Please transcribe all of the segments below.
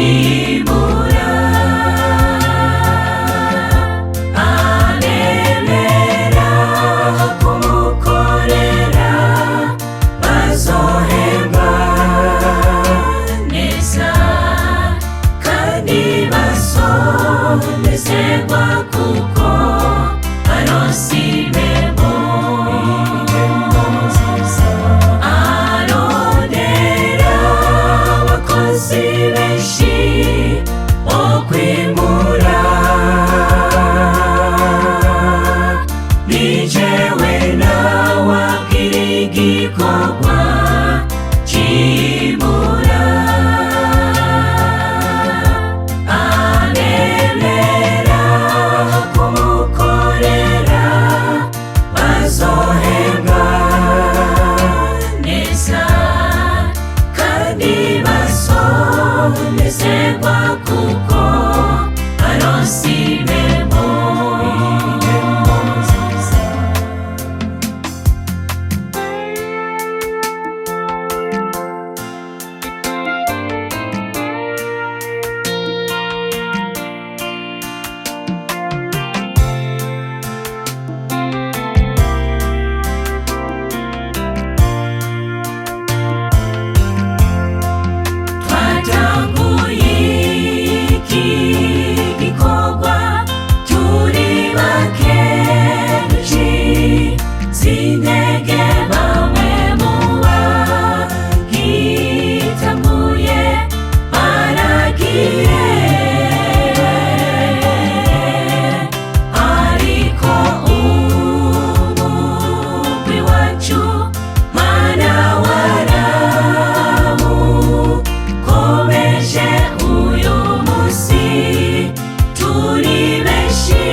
ry'imura. Abemera kumukorera bazohembwa neza, kandi bazonezerwa kuko baronse imbembo. Arondera abakozi benshi bo kwimura, ni jewe nawe abwira igikorwa cy'imura. Abemera kumukorera bazohembwa neza, kandi bazonezerwa kuko baronse imbembo. Twatanguye iki gikorwa turi bakenshi, sinege bamwe mu bagitanguye baragiye, ariko umugwi wacu mana warawukomeje. Uyu munsi turi benshi,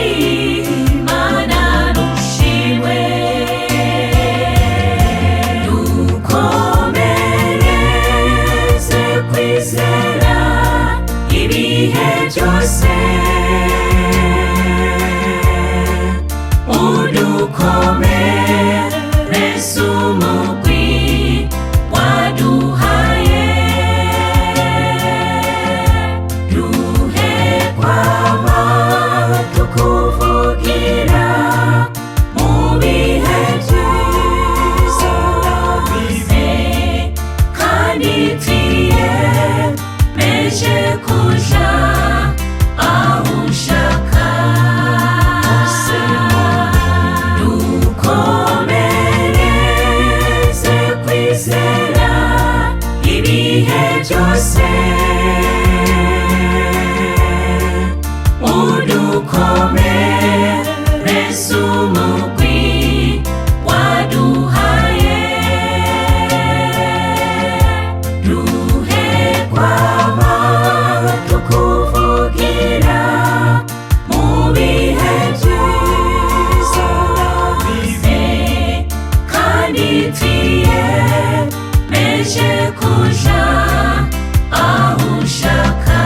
mana nushimwe. Dukomereze kwizera ibihe byose, udukomereze umugwi waduhaye. Duhe kwama tukuvugira mu bihe byiza bize, kandi twiyemeje kuja aho ushaka. Dukomereze kwizera ibihe byose, udukomereze umugwi waduhaye. Duhe kwama tukuvugira mu bihe byiza bize, kandi twiyemeje kuja aho ushaka.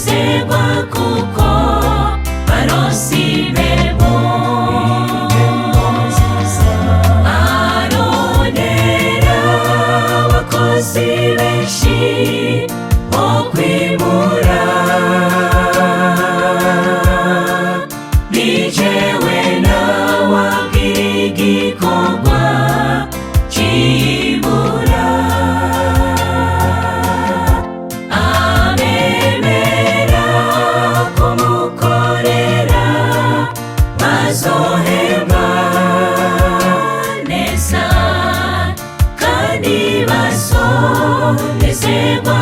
banezerwa kuko baronse imbembo arondera abakozi benshi bo kwimura ni jewe nawe agira igikorwa cy'imura abemera kumukorera bazohema neza kandi bazonezerwa